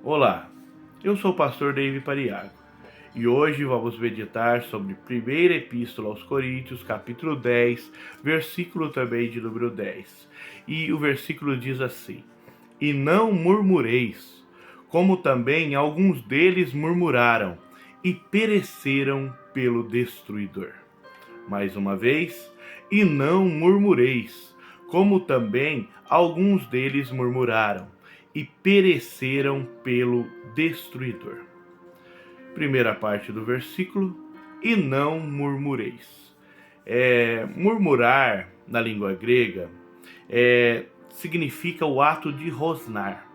Olá, eu sou o pastor David Pariago e hoje vamos meditar sobre a primeira epístola aos Coríntios, capítulo 10, versículo também de número 10. E o versículo diz assim: E não murmureis, como também alguns deles murmuraram e pereceram pelo destruidor. Mais uma vez, e não murmureis, como também alguns deles murmuraram e pereceram pelo destruidor. Primeira parte do versículo, e não murmureis. Murmurar, na língua grega, significa o ato de rosnar,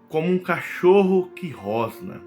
como um cachorro que rosna.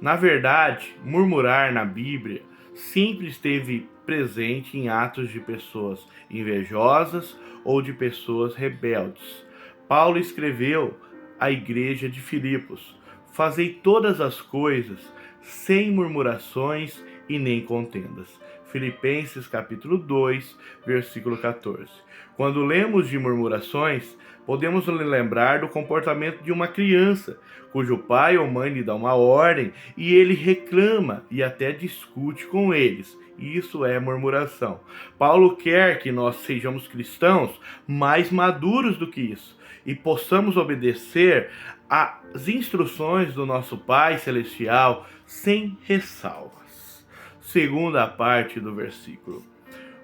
Na verdade, murmurar na Bíblia sempre esteve presente em atos de pessoas invejosas ou de pessoas rebeldes. Paulo escreveu à igreja de Filipos: Fazei todas as coisas sem murmurações e nem contendas. Filipenses capítulo 2, versículo 14. Quando lemos de murmurações, podemos lembrar do comportamento de uma criança, cujo pai ou mãe lhe dá uma ordem e ele reclama e até discute com eles. Isso é murmuração. Paulo quer que nós sejamos cristãos mais maduros do que isso e possamos obedecer às instruções do nosso Pai Celestial sem ressalvas. Segunda parte do versículo.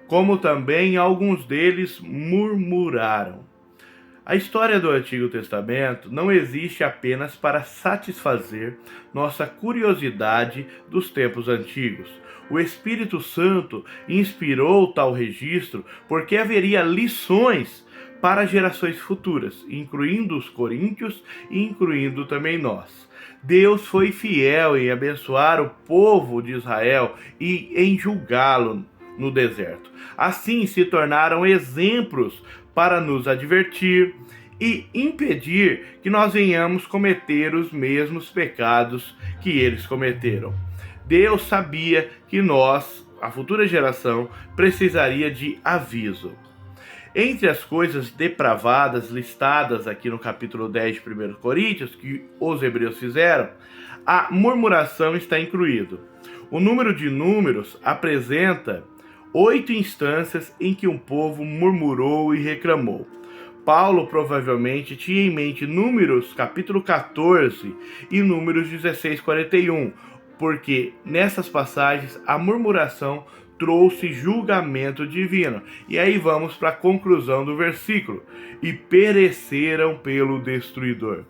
Como também alguns deles murmuraram. A história do Antigo Testamento não existe apenas para satisfazer nossa curiosidade dos tempos antigos. O Espírito Santo inspirou tal registro porque haveria lições para gerações futuras, incluindo os coríntios e incluindo também nós. Deus foi fiel em abençoar o povo de Israel e em julgá-lo no deserto. Assim se tornaram exemplos para nos advertir e impedir que nós venhamos cometer os mesmos pecados que eles cometeram. Deus sabia que nós, a futura geração, precisaria de aviso. Entre as coisas depravadas listadas aqui no capítulo 10 de 1 Coríntios, que os hebreus fizeram, a murmuração está incluído. O número de números apresenta 8 instâncias em que um povo murmurou e reclamou. Paulo provavelmente tinha em mente Números capítulo 14 e Números 16, 41, porque nessas passagens a murmuração trouxe julgamento divino. E aí vamos para a conclusão do versículo. E pereceram pelo destruidor.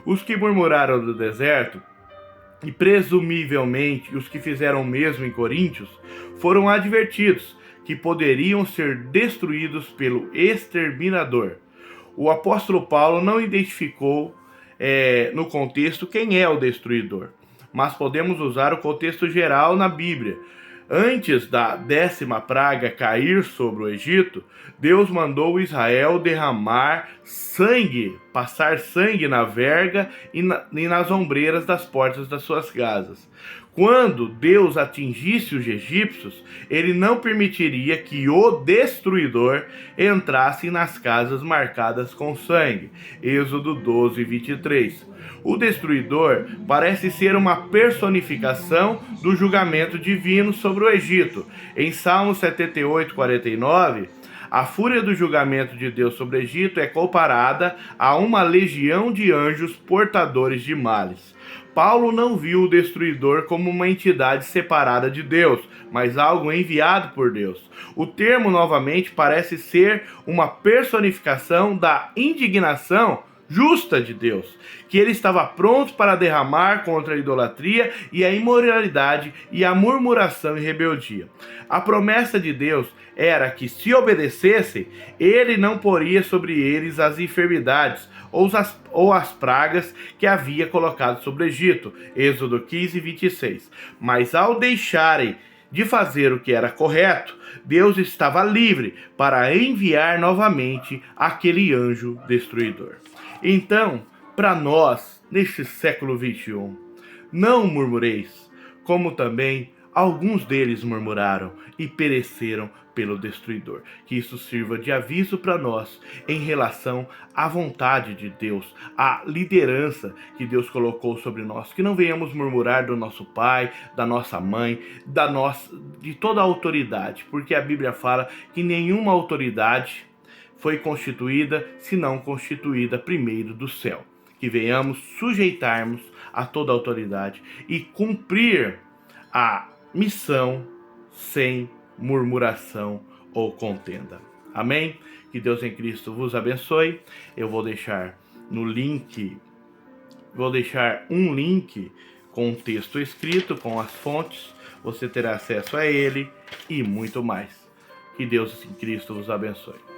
Os que murmuraram do deserto, e presumivelmente os que fizeram o mesmo em Coríntios, foram advertidos que poderiam ser destruídos pelo exterminador. O apóstolo Paulo não identificou no contexto quem é o destruidor, mas podemos usar o contexto geral na Bíblia. Antes da 10ª praga cair sobre o Egito, Deus mandou Israel derramar sangue, passar sangue na verga e nas ombreiras das portas das suas casas. Quando Deus atingisse os egípcios, ele não permitiria que o destruidor entrasse nas casas marcadas com sangue. Êxodo 12, 23. O destruidor parece ser uma personificação do julgamento divino sobre o Egito. Em Salmo 78, 49, a fúria do julgamento de Deus sobre o Egito é comparada a uma legião de anjos portadores de males. Paulo não viu o destruidor como uma entidade separada de Deus, mas algo enviado por Deus. O termo, novamente, parece ser uma personificação da indignação justa de Deus, que ele estava pronto para derramar contra a idolatria e a imoralidade e a murmuração e rebeldia. A promessa de Deus era que, se obedecessem, ele não poria sobre eles as enfermidades ou as pragas que havia colocado sobre o Egito. Êxodo 15, 26. Mas ao deixarem de fazer o que era correto, Deus estava livre para enviar novamente aquele anjo destruidor. Então, para nós, neste século 21, não murmureis, como também alguns deles murmuraram e pereceram pelo destruidor. Que isso sirva de aviso para nós em relação à vontade de Deus, à liderança que Deus colocou sobre nós. Que não venhamos murmurar do nosso pai, da nossa mãe, de toda a autoridade, porque a Bíblia fala que nenhuma autoridade foi constituída, se não constituída primeiro do céu. Que venhamos sujeitarmos a toda a autoridade e cumprir a missão sem murmuração ou contenda. Amém? Que Deus em Cristo vos abençoe. Eu vou deixar um link com um texto escrito, com as fontes. Você terá acesso a ele e muito mais. Que Deus em Cristo vos abençoe.